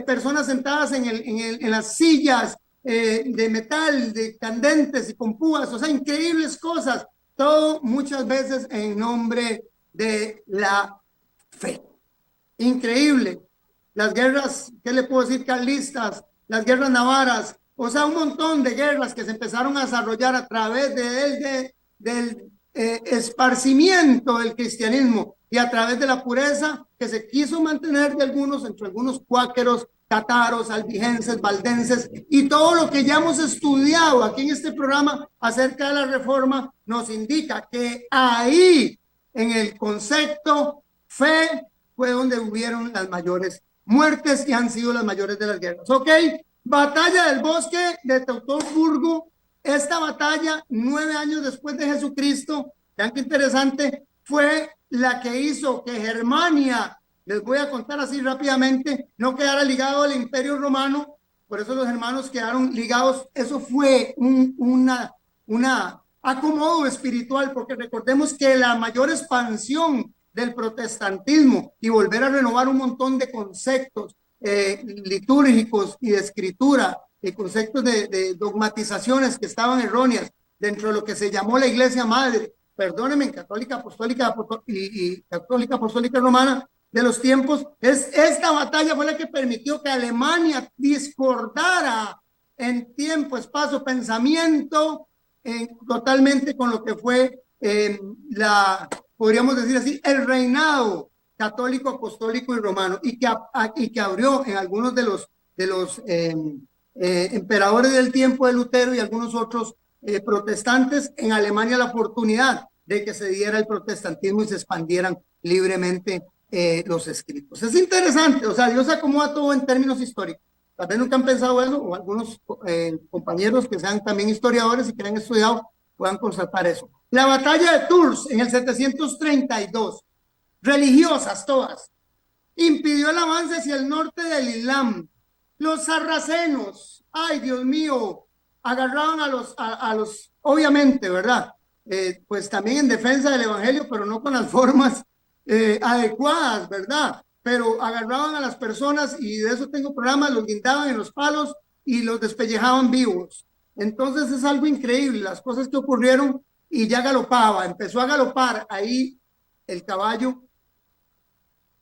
personas sentadas en las sillas de metal, de candentes y con púas, o sea, increíbles cosas, todo muchas veces en nombre de la fe. Increíble. Las guerras, ¿qué le puedo decir? Carlistas, las guerras navarras, o sea, un montón de guerras que se empezaron a desarrollar a través del esparcimiento del cristianismo y a través de la pureza que se quiso mantener de algunos, entre algunos cuáqueros, cátaros, albigenses, valdenses, y todo lo que ya hemos estudiado aquí en este programa acerca de la reforma nos indica que ahí, en el concepto fe, fue donde hubieron las mayores muertes y han sido las mayores de las guerras. ¿Ok? Batalla del Bosque de Teutoburgo. Esta batalla, 9 años después de Jesucristo, vean qué interesante, fue la que hizo que Germania, les voy a contar así rápidamente, no quedara ligado al Imperio Romano, por eso los hermanos quedaron ligados. Eso fue una acomodo espiritual, porque recordemos que la mayor expansión del protestantismo y volver a renovar un montón de conceptos litúrgicos y de escritura y conceptos de dogmatizaciones que estaban erróneas dentro de lo que se llamó la Iglesia Madre, perdónenme, católica, apostólica y católica, apostólica romana de los tiempos. Esta batalla fue la que permitió que Alemania discordara en tiempo, espacio, pensamiento, totalmente con lo que fue podríamos decir así, el reinado católico, apostólico y romano, y que abrió en algunos de los emperadores del tiempo de Lutero y algunos otros protestantes en Alemania la oportunidad de que se diera el protestantismo y se expandieran libremente los escritos. Es interesante, o sea, Dios acomoda todo en términos históricos. Tal vez nunca han pensado eso, o algunos compañeros que sean también historiadores y que han estudiado puedan constatar eso. La batalla de Tours en el 732, religiosas todas, impidió el avance hacia el norte del Islam. Los sarracenos, ay Dios mío, agarraban a los obviamente, ¿verdad? Pues también en defensa del evangelio, pero no con las formas adecuadas, ¿verdad? Pero agarraban a las personas, y de eso tengo programas, los guindaban en los palos y los despellejaban vivos. Entonces es algo increíble las cosas que ocurrieron, y ya galopaba, empezó a galopar ahí el caballo.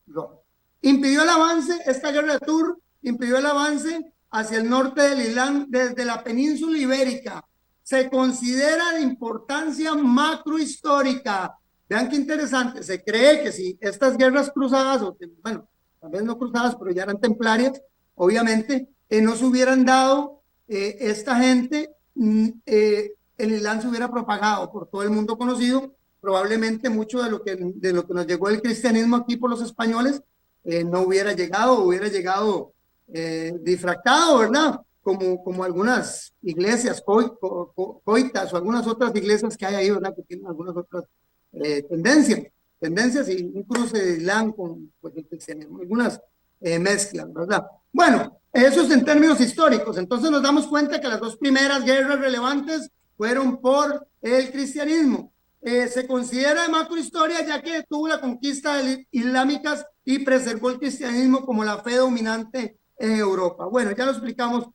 No. Impidió el avance, esta guerra de Tours impidió el avance hacia el norte del Islam desde la península ibérica. Se considera de importancia macrohistórica. Vean qué interesante, se cree que si estas guerras cruzadas, o bueno, tal vez no cruzadas, pero ya eran templarias, obviamente, no se hubieran dado esta gente, el Islam se hubiera propagado por todo el mundo conocido. Probablemente mucho de lo que nos llegó el cristianismo aquí por los españoles no hubiera llegado difractado, ¿verdad? Como algunas iglesias coitas o algunas otras iglesias que hay ahí, ¿verdad? Que tienen algunas otras tendencias y un cruce de Islam con pues, el cristianismo, algunas mezclas, ¿verdad? Bueno, eso es en términos históricos. Entonces nos damos cuenta que las dos primeras guerras relevantes fueron por el cristianismo. Se considera de macrohistoria ya que detuvo la conquista islámicas y preservó el cristianismo como la fe dominante en Europa. Bueno, ya lo explicamos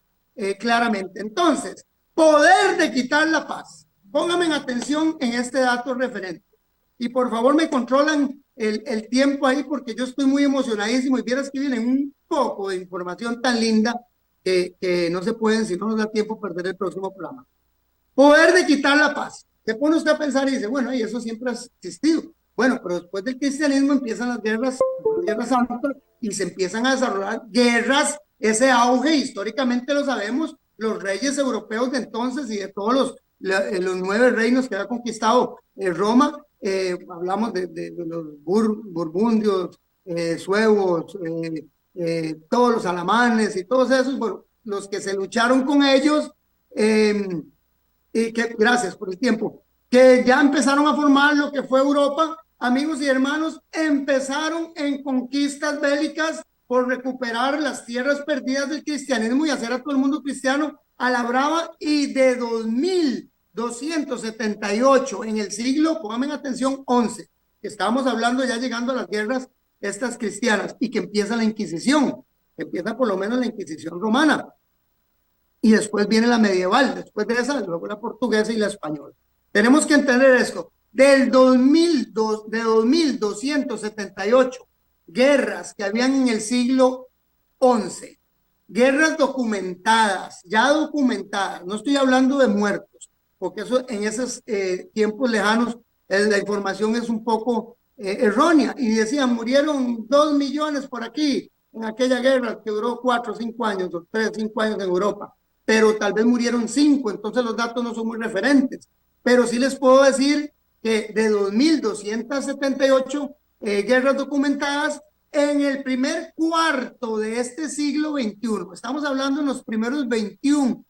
claramente. Entonces, poder de quitar la paz. Pónganme en atención en este dato referente. Y por favor me controlan el tiempo ahí, porque yo estoy muy emocionadísimo y vieras que viene un poco de información tan linda que no se pueden, si no nos da tiempo, perder el próximo programa. Poder de quitar la paz. Se pone usted a pensar y dice, bueno, y eso siempre ha existido. Bueno, pero después del cristianismo empiezan las guerras santas y se empiezan a desarrollar guerras, ese auge, históricamente lo sabemos, los reyes europeos de entonces y de todos los 9 reinos que había conquistado Roma, hablamos de los burgundios, suevos, todos los alamanes y todos esos, bueno, los que se lucharon con ellos, y que, gracias por el tiempo, que ya empezaron a formar lo que fue Europa, amigos y hermanos, empezaron en conquistas bélicas por recuperar las tierras perdidas del cristianismo y hacer a todo el mundo cristiano a la brava, y de 2278 en el siglo, pónganme atención, 11, que estábamos hablando ya llegando a las guerras estas cristianas, y que empieza la Inquisición, que empieza por lo menos la Inquisición romana, y después viene la medieval, después de esa, luego la portuguesa y la española. Tenemos que entender esto. De 2278 guerras que habían en el siglo XI, guerras documentadas, ya documentadas, no estoy hablando de muertos, porque eso en esos tiempos lejanos la información es un poco errónea, y decían, murieron 2 millones por aquí, en aquella guerra que duró 4 o 5 años, o 3 o 5 años en Europa, pero tal vez murieron 5, entonces los datos no son muy referentes, pero sí les puedo decir que de 2278 guerras documentadas en el primer cuarto de este siglo XXI, estamos hablando en los primeros 25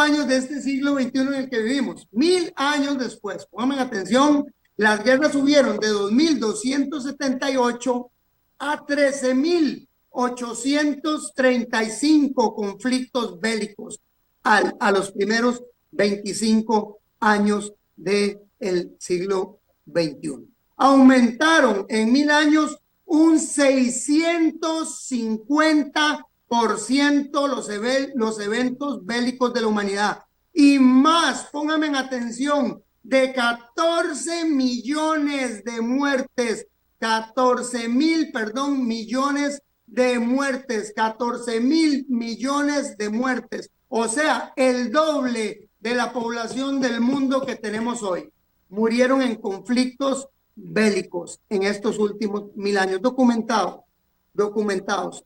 años de este siglo XXI en el que vivimos, 1000 años después, pongan atención, las guerras subieron de 2278 a 13.000 835 conflictos bélicos a los primeros 25 años del siglo XXI. Aumentaron en 1000 años un 650% los eventos bélicos de la humanidad. Y más, pónganme en atención, de 14 millones de muertes, 14,000, millones de muertes, 14,000 millones de muertes, o sea, el doble de la población del mundo que tenemos hoy. Murieron en conflictos bélicos en estos últimos 1000 años, documentados.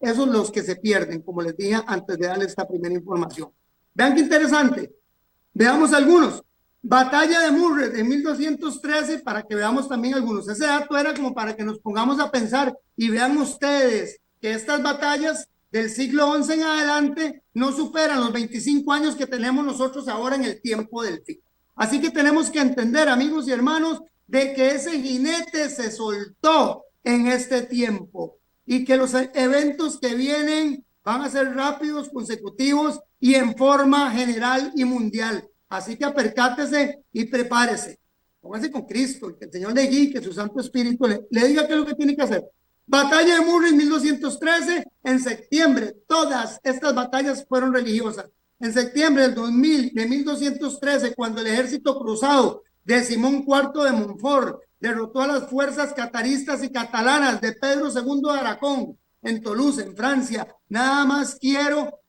Esos son los que se pierden, como les dije antes de darles esta primera información. Vean qué interesante. Veamos algunos. Batalla de Murray de 1213, para que veamos también algunos. Ese dato era como para que nos pongamos a pensar y vean ustedes que estas batallas del siglo XI en adelante no superan los 25 años que tenemos nosotros ahora en el tiempo del fin. Así que tenemos que entender, amigos y hermanos, de que ese jinete se soltó en este tiempo y que los eventos que vienen van a ser rápidos, consecutivos y en forma general y mundial. Así que apercátese y prepárese. Póngase con Cristo, que el Señor le guíe, que su Santo Espíritu le diga qué es lo que tiene que hacer. Batalla de Murray en 1213, en septiembre. Todas estas batallas fueron religiosas. En septiembre del 1213, cuando el ejército cruzado de Simón IV de Montfort derrotó a las fuerzas cataristas y catalanas de Pedro II de Aragón en Toulouse, en Francia. Nada más quiero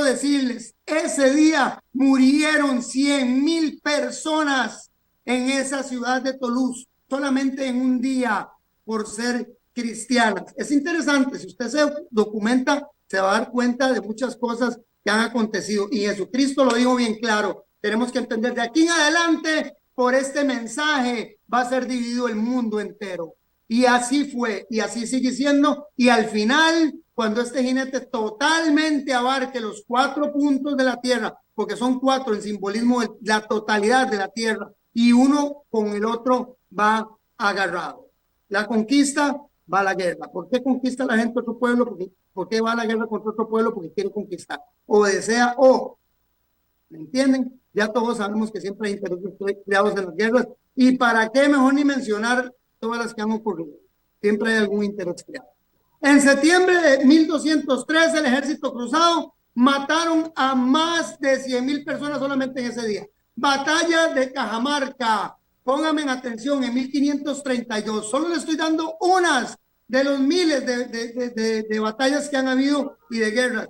decirles, ese día murieron 100,000 personas en esa ciudad de Toulouse, solamente en un día, por ser cristianas. Es interesante, si usted se documenta, se va a dar cuenta de muchas cosas que han acontecido, y Jesucristo lo dijo bien claro. Tenemos que entender, de aquí en adelante, por este mensaje, va a ser dividido el mundo entero. Y así fue, y así sigue siendo, y al final, cuando este jinete totalmente abarque los 4 puntos de la tierra, porque son 4 en simbolismo de la totalidad de la tierra, y uno con el otro va agarrado. La conquista va a la guerra. ¿Por qué conquista la gente otro pueblo? ¿Por qué va a la guerra contra otro pueblo? Porque quiere conquistar. O desea, ¿me entienden? Ya todos sabemos que siempre hay intereses creados en las guerras. ¿Y para qué? Mejor ni mencionar todas las que han ocurrido. Siempre hay algún interés creado. En septiembre de 1213, el ejército cruzado mataron a más de 100,000 personas solamente en ese día. Batalla de Cajamarca. Pónganme en atención, en 1532. Solo le estoy dando unas de los miles de batallas que han habido y de guerras.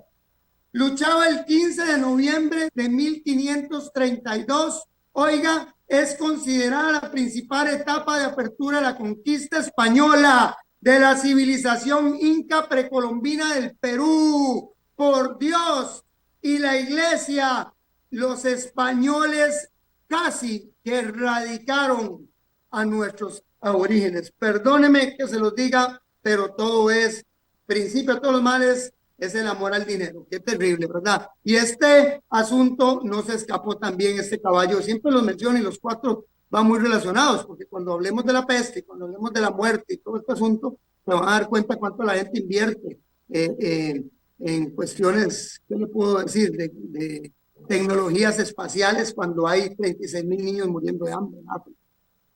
Luchaba el 15 de noviembre de 1532. Oiga, es considerada la principal etapa de apertura de la conquista española de la civilización inca precolombina del Perú. Por Dios y la iglesia, los españoles casi que erradicaron a nuestros aborígenes. Perdóneme que se los diga, pero todo es principio de todos los males, es el amor al dinero. Qué terrible, ¿verdad? Y este asunto no se escapó también, este caballo, siempre los menciono y los 4 van muy relacionados, porque cuando hablemos de la peste, cuando hablemos de la muerte y todo este asunto, se van a dar cuenta cuánto la gente invierte en cuestiones, ¿qué le puedo decir? De tecnologías espaciales, cuando hay 36,000 niños muriendo de hambre en África.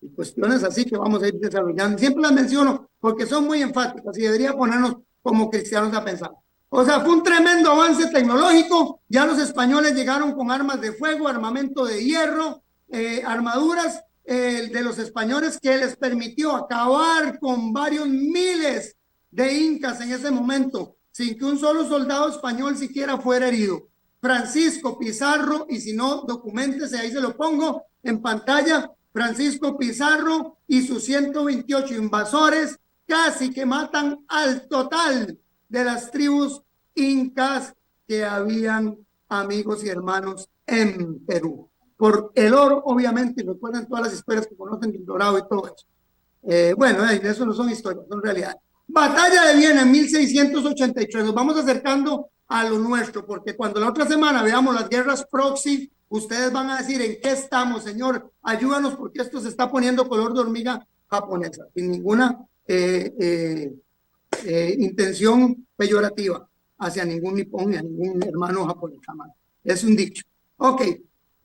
Y cuestiones así que vamos a ir desarrollando. Siempre las menciono porque son muy enfáticas y debería ponernos como cristianos a pensar. O sea, fue un tremendo avance tecnológico. Ya los españoles llegaron con armas de fuego, armamento de hierro, armaduras de los españoles, que les permitió acabar con varios miles de incas en ese momento, sin que un solo soldado español siquiera fuera herido. Francisco Pizarro, y si no, documéntese, ahí se lo pongo en pantalla. Francisco Pizarro y sus 128 invasores casi que matan al total de las tribus incas que habían, amigos y hermanos, en Perú. Por el oro, obviamente, y recuerdan todas las historias que conocen del Dorado y todo eso. Bueno, eso no son historias, son realidades. Batalla de Viena en 1683. Nos vamos acercando a lo nuestro, porque cuando la otra semana veamos las guerras proxy, ustedes van a decir, ¿en qué estamos, Señor? Ayúdanos, porque esto se está poniendo color de hormiga japonesa, sin ninguna intención peyorativa hacia ningún nipón ni a ningún hermano japonés, jamás. Es un dicho. Ok.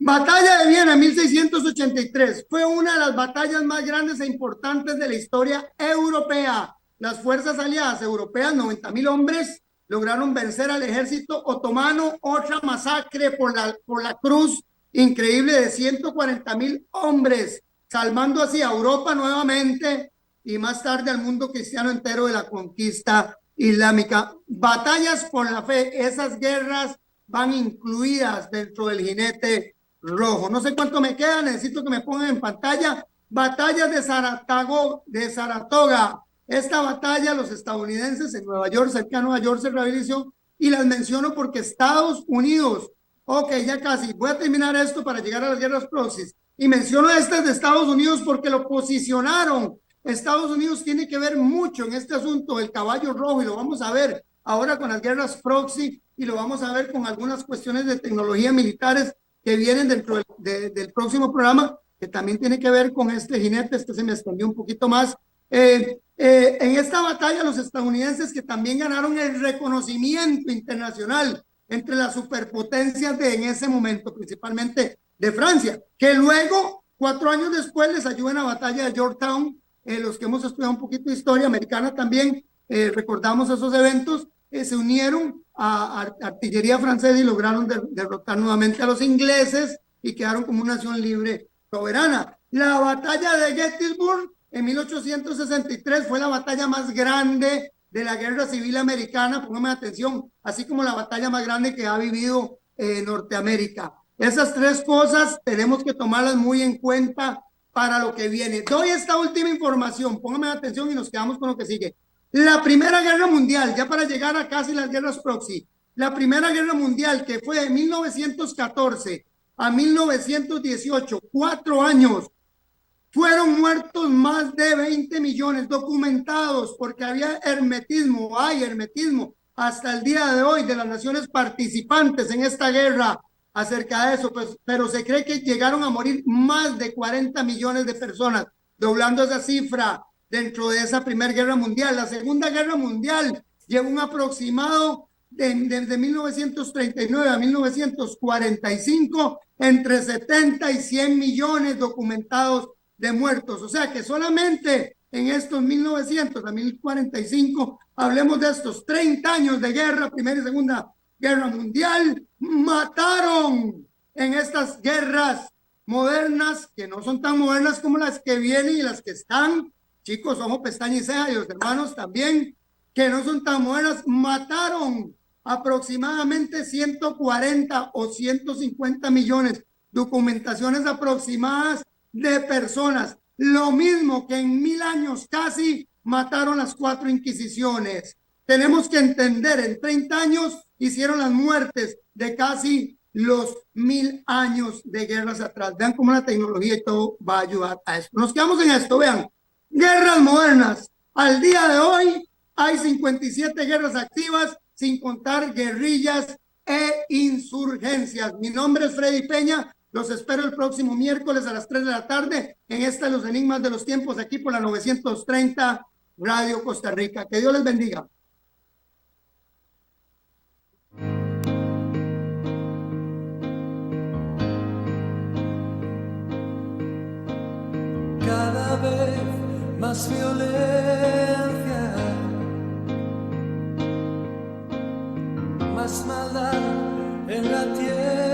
Batalla de Viena, 1683. Fue una de las batallas más grandes e importantes de la historia europea. Las fuerzas aliadas europeas, 90,000 hombres, lograron vencer al ejército otomano. Otra masacre por la cruz increíble de 140,000 hombres, salvando así a Europa nuevamente y más tarde al mundo cristiano entero de la conquista islámica. Batallas por la fe, esas guerras van incluidas dentro del jinete rojo. No sé cuánto me queda, necesito que me pongan en pantalla. Batallas de Saratoga. Esta batalla, los estadounidenses en Nueva York, cerca de Nueva York, se realizó, y las menciono porque Estados Unidos, ok, ya casi, voy a terminar esto para llegar a las guerras proxies, y menciono estas de Estados Unidos porque lo posicionaron. Estados Unidos tiene que ver mucho en este asunto del caballo rojo, y lo vamos a ver ahora con las guerras proxy, y lo vamos a ver con algunas cuestiones de tecnología militares que vienen dentro del próximo programa, que también tiene que ver con este jinete. Este se me extendió un poquito más. En esta batalla, los estadounidenses, que también ganaron el reconocimiento internacional entre las superpotencias en ese momento, principalmente de Francia, que luego, 4 años después, les ayudó en la batalla de Yorktown. Los que hemos estudiado un poquito de historia americana también recordamos esos eventos. Se unieron a artillería francesa y lograron derrotar nuevamente a los ingleses y quedaron como una nación libre, soberana. La batalla de Gettysburg en 1863 fue la batalla más grande de la guerra civil americana, póngame atención, así como la batalla más grande que ha vivido Norteamérica. Esas 3 cosas tenemos que tomarlas muy en cuenta para lo que viene. Doy esta última información, póngame atención y nos quedamos con lo que sigue. La Primera Guerra Mundial, ya para llegar a casi las guerras proxy, la Primera Guerra Mundial, que fue de 1914 a 1918, 4 años, fueron muertos más de 20 millones documentados, porque había hermetismo, hay hermetismo hasta el día de hoy de las naciones participantes en esta guerra acerca de eso, pues, pero se cree que llegaron a morir más de 40 millones de personas, doblando esa cifra dentro de esa Primera Guerra Mundial. La Segunda Guerra Mundial llevó un aproximado desde 1939 a 1945 entre 70 y 100 millones documentados de muertos. O sea que solamente en estos 1900 a 1045, hablemos de estos 30 años de guerra, Primera y Segunda Guerra Mundial, mataron en estas guerras modernas, que no son tan modernas como las que vienen y las que están, chicos, ojo, pestaña y ceja, y los hermanos también, que no son tan modernas, mataron aproximadamente 140 o 150 millones, documentaciones aproximadas de personas, lo mismo que en 1000 años casi mataron las 4 Inquisiciones. Tenemos que entender, en 30 años hicieron las muertes de casi los 1000 años de guerras atrás. Vean cómo la tecnología y todo va a ayudar a esto. Nos quedamos en esto, vean, guerras modernas. Al día de hoy hay 57 guerras activas, sin contar guerrillas e insurgencias. Mi nombre es Freddy Peña. Los espero el próximo miércoles a las 3 de la tarde en esta Los Enigmas de los Tiempos, aquí por la 930 Radio Costa Rica. Que Dios les bendiga. Cada vez más violencia, más maldad en la tierra.